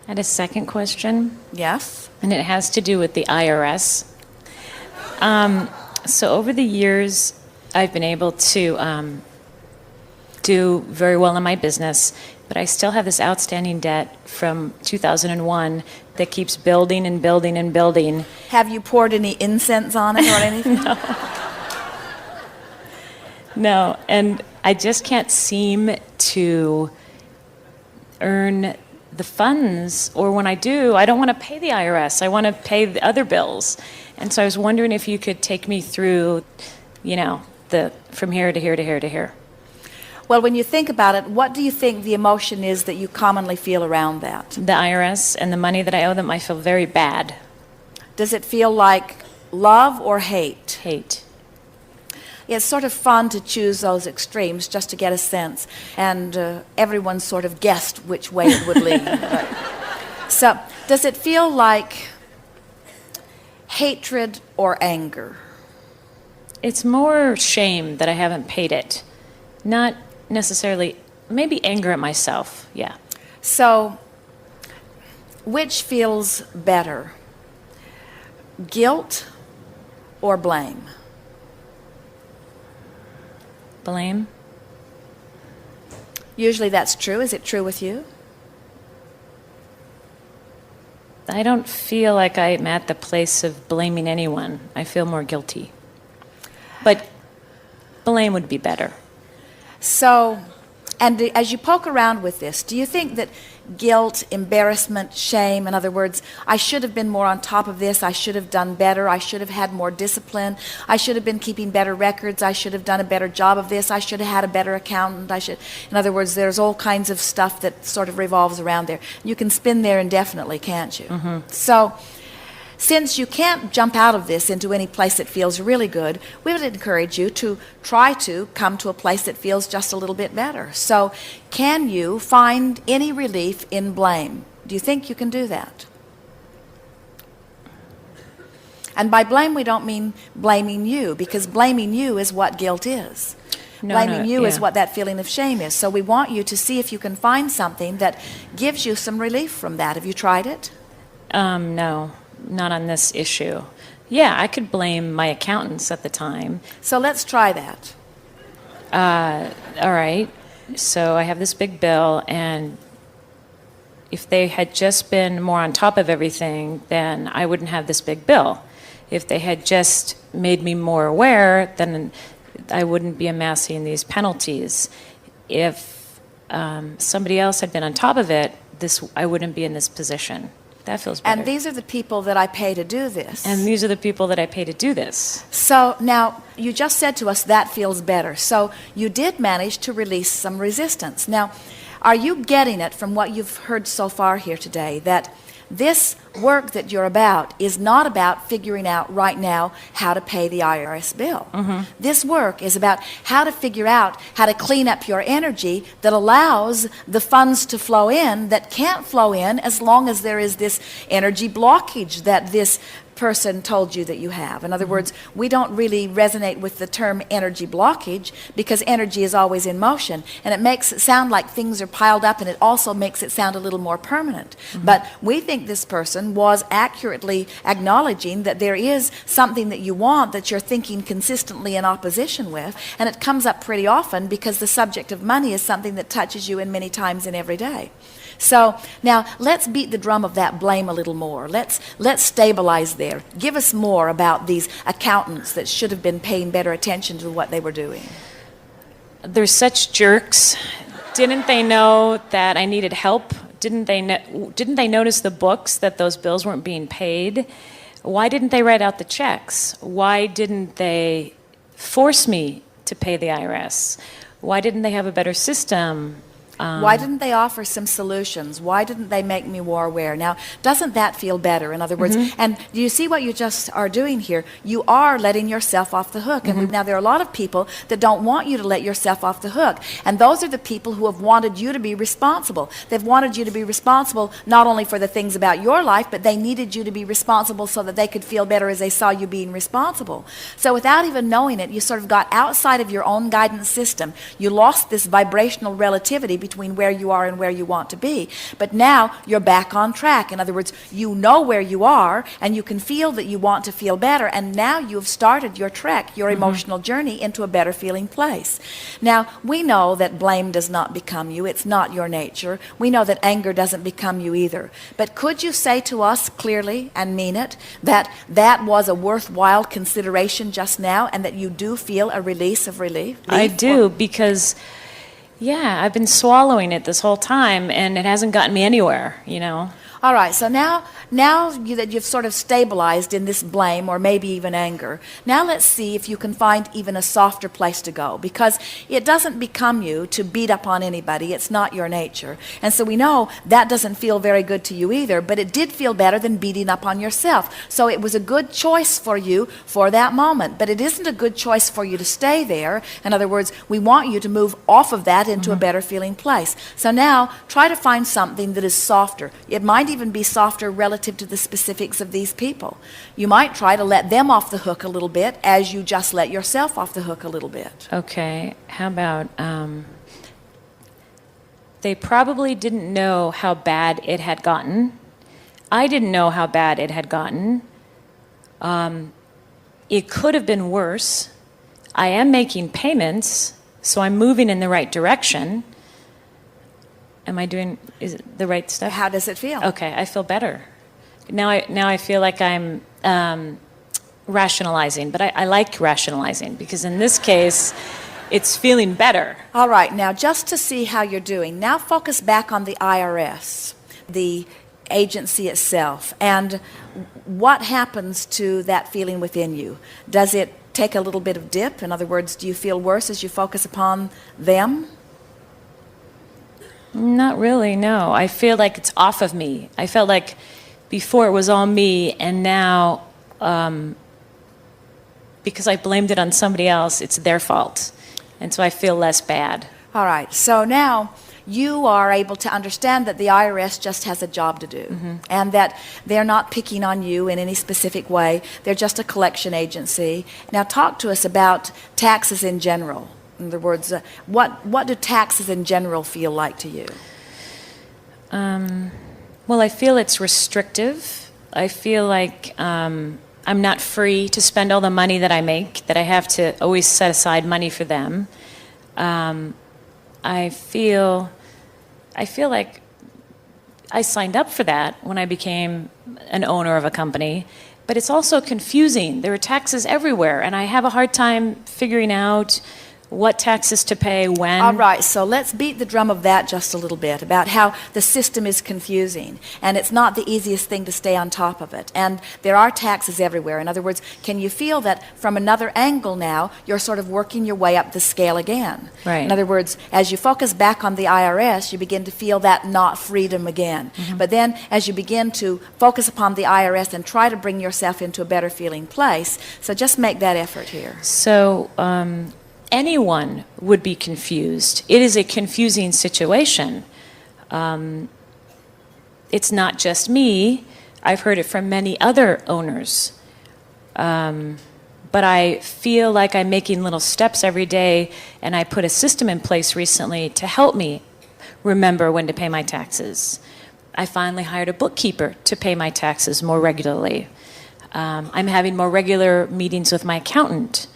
I had a second question, Yes? and it has to do with the IRS. So over the years, I've been able to do very well in my business, but I still have this outstanding debt from 2001 that keeps building and building and building. Have you poured any incense on it or anything? No, and I just can't seem to earn the funds, or when I do, I don't want to pay the IRS. I want to pay the other bills. And so I was wondering if you could take me through, the from here to here to here to here. Well, when you think about it, what do you think the emotion is that you commonly feel around that? The IRS and the money that I owe them, I feel very bad. Does it feel like love or hate? Hate. It's sort of fun to choose those extremes just to get a sense, and everyone sort of guessed which way it would lead. So, does it feel like hatred or anger? It's more shame that I haven't paid it. Not necessarily, maybe anger at myself, yeah. So, which feels better? Guilt or blame? Blame? Usually that's true. Is it true with you? I don't feel like I'm at the place of blaming anyone. I feel more guilty. But blame would be better. So, and as you poke around with this, do you think that guilt, embarrassment, shame, in other words, I should have been more on top of this, I should have done better, I should have had more discipline, I should have been keeping better records, I should have done a better job of this, I should have had a better accountant, in other words, there's all kinds of stuff that sort of revolves around there. You can spin there indefinitely, can't you? Mm-hmm. So, since you can't jump out of this into any place that feels really good, we would encourage you to try to come to a place that feels just a little bit better. So, can you find any relief in blame? Do you think you can do that? And by blame, we don't mean blaming you, because blaming you is what guilt is. Blaming you is what that feeling of shame is. So we want you to see if you can find something that gives you some relief from that. Have you tried it? No. Not on this issue. Yeah, I could blame my accountants at the time. So let's try that. All right. So I have this big bill, and if they had just been more on top of everything, then I wouldn't have this big bill. If they had just made me more aware, then I wouldn't be amassing these penalties. If somebody else had been on top of it, I wouldn't be in this position. That feels better. And these are the people that I pay to do this. And these are the people that I pay to do this. So now, you just said to us that feels better. So you did manage to release some resistance. Now, are you getting it from what you've heard so far here today, that this work that you're about is not about figuring out right now how to pay the IRS bill. Mm-hmm. This work is about how to figure out how to clean up your energy that allows the funds to flow in that can't flow in as long as there is this energy blockage that this person told you that you have. In other words, we don't really resonate with the term energy blockage because energy is always in motion, and it makes it sound like things are piled up, and it also makes it sound a little more permanent. Mm-hmm. But we think this person was accurately acknowledging that there is something that you want that you're thinking consistently in opposition with, and it comes up pretty often because the subject of money is something that touches you in many times in every day. So now let's beat the drum of that blame a little more. Let's stabilize there. Give us more about these accountants that should have been paying better attention to what they were doing. They're such jerks. Didn't they know that I needed help? Didn't they notice the books that those bills weren't being paid? Why didn't they write out the checks? Why didn't they force me to pay the IRS? Why didn't they have a better system? Why didn't they offer some solutions? Why didn't they make me more aware? Now, doesn't that feel better? In other words, and do you see what you just are doing here? You are letting yourself off the hook. And now there are a lot of people that don't want you to let yourself off the hook. And those are the people who have wanted you to be responsible. They've wanted you to be responsible not only for the things about your life, but they needed you to be responsible so that they could feel better as they saw you being responsible. So without even knowing it, you sort of got outside of your own guidance system. You lost this vibrational relativity between between where you are and where you want to be. But now you're back on track. In other words, you know where you are, and you can feel that you want to feel better, and now you've started your trek, your emotional journey into a better feeling place. Now, we know that blame does not become you. It's not your nature. We know that anger doesn't become you either. But could you say to us clearly and mean it that that was a worthwhile consideration just now, and that you do feel a release of relief? I do, because, yeah, I've been swallowing it this whole time, and it hasn't gotten me anywhere, you know. All right, so now that you've sort of stabilized in this blame or maybe even anger, now let's see if you can find even a softer place to go, because it doesn't become you to beat up on anybody. It's not your nature. And so we know that doesn't feel very good to you either, but it did feel better than beating up on yourself. So it was a good choice for you for that moment, but it isn't a good choice for you to stay there. In other words, we want you to move off of that into a better feeling place. So now try to find something that is softer. It might even be softer relative to the specifics of these people. You might try to let them off the hook a little bit as you just let yourself off the hook a little bit. Okay, how about, they probably didn't know how bad it had gotten. I didn't know how bad it had gotten. It could have been worse. I am making payments, so I'm moving in the right direction. Am I doing the right stuff? How does it feel? Okay, I feel better. Now I feel like I'm rationalizing, but I like rationalizing, because in this case, it's feeling better. All right, now just to see how you're doing, now focus back on the IRS, the agency itself, and what happens to that feeling within you. Does it take a little bit of dip? In other words, do you feel worse as you focus upon them? Not really, no. I feel like it's off of me. I felt like before it was all me, and now, because I blamed it on somebody else, it's their fault. And so I feel less bad. All right, so now you are able to understand that the IRS just has a job to do, and that they're not picking on you in any specific way. They're just a collection agency. Now talk to us about taxes in general. In other words, what do taxes in general feel like to you? Well, I feel it's restrictive. I feel like I'm not free to spend all the money that I make, that I have to always set aside money for them. I feel like I signed up for that when I became an owner of a company, but it's also confusing. There are taxes everywhere, and I have a hard time figuring out what taxes to pay when. All right, so let's beat the drum of that just a little bit, about how the system is confusing, and it's not the easiest thing to stay on top of it. And there are taxes everywhere. In other words, can you feel that from another angle now, you're sort of working your way up the scale again? Right. In other words, as you focus back on the IRS, you begin to feel that not freedom again. But then as you begin to focus upon the IRS and try to bring yourself into a better feeling place, so just make that effort here. So, anyone would be confused. It is a confusing situation. It's not just me. I've heard it from many other owners. But I feel like I'm making little steps every day, and I put a system in place recently to help me remember when to pay my taxes. I finally hired a bookkeeper to pay my taxes more regularly. I'm having more regular meetings with my accountant.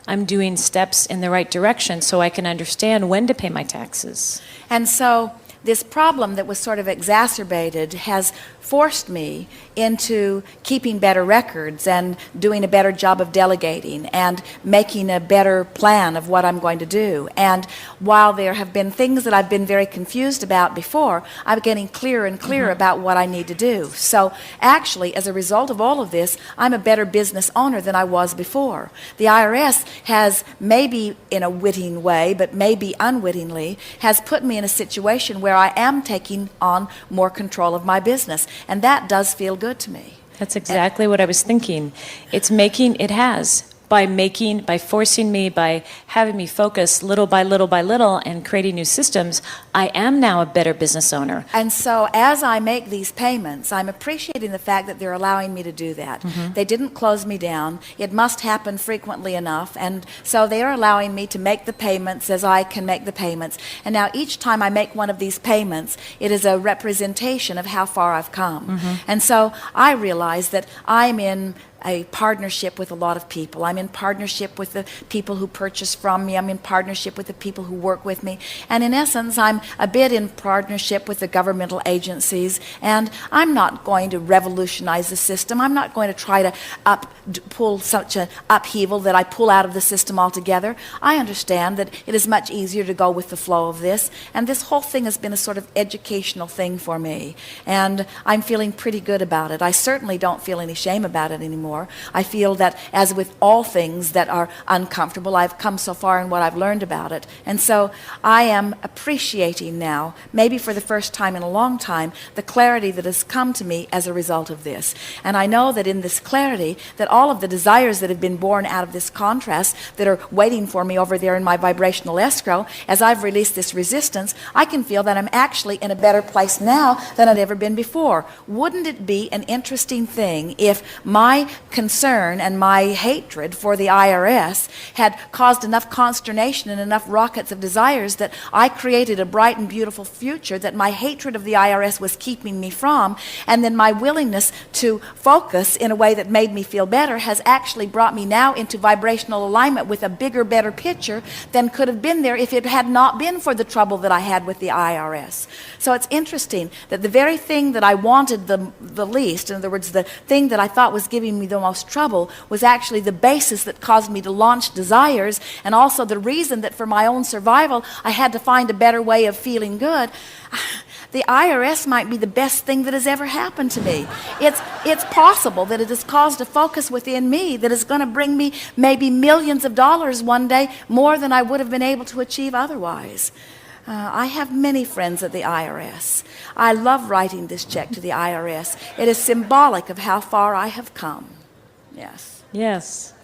I'm doing steps in the right direction so I can understand when to pay my taxes. And so this problem that was sort of exacerbated has forced me into keeping better records and doing a better job of delegating and making a better plan of what I'm going to do. And while there have been things that I've been very confused about before, I'm getting clearer and clearer about what I need to do. So actually, as a result of all of this, I'm a better business owner than I was before. The IRS has, maybe in a witting way, but maybe unwittingly, has put me in a situation where I am taking on more control of my business. And that does feel good to me. That's exactly what I was thinking. It has by forcing me, by having me focus little by little by little and creating new systems, I am now a better business owner. And so as I make these payments, I'm appreciating the fact that they're allowing me to do that. They didn't close me down. It must happen frequently enough. And so they are allowing me to make the payments as I can make the payments. And now each time I make one of these payments, it is a representation of how far I've come. And so I realize that I'm in a partnership with a lot of people. I'm in partnership with the people who purchase from me. I'm in partnership with the people who work with me. And in essence, I'm a bit in partnership with the governmental agencies. And I'm not going to revolutionize the system. I'm not going to try to pull such an upheaval that I pull out of the system altogether. I understand that it is much easier to go with the flow of this. And this whole thing has been a sort of educational thing for me. And I'm feeling pretty good about it. I certainly don't feel any shame about it anymore. I feel that, as with all things that are uncomfortable, I've come so far in what I've learned about it. And so I am appreciating now, maybe for the first time in a long time, the clarity that has come to me as a result of this. And I know that in this clarity, that all of the desires that have been born out of this contrast that are waiting for me over there in my vibrational escrow, as I've released this resistance, I can feel that I'm actually in a better place now than I'd ever been before. Wouldn't it be an interesting thing if my concern and my hatred for the IRS had caused enough consternation and enough rockets of desires that I created a bright and beautiful future that my hatred of the IRS was keeping me from, and then my willingness to focus in a way that made me feel better has actually brought me now into vibrational alignment with a bigger, better picture than could have been there if it had not been for the trouble that I had with the IRS. So it's interesting that the very thing that I wanted the least, in other words, the thing that I thought was giving me the most trouble, was actually the basis that caused me to launch desires, and also the reason that for my own survival I had to find a better way of feeling good. The IRS might be the best thing that has ever happened to me. It's possible that it has caused a focus within me that is going to bring me maybe millions of dollars one day, more than I would have been able to achieve otherwise. I have many friends at the IRS. I love writing this check to the IRS. It is symbolic of how far I have come. Yes. Yes.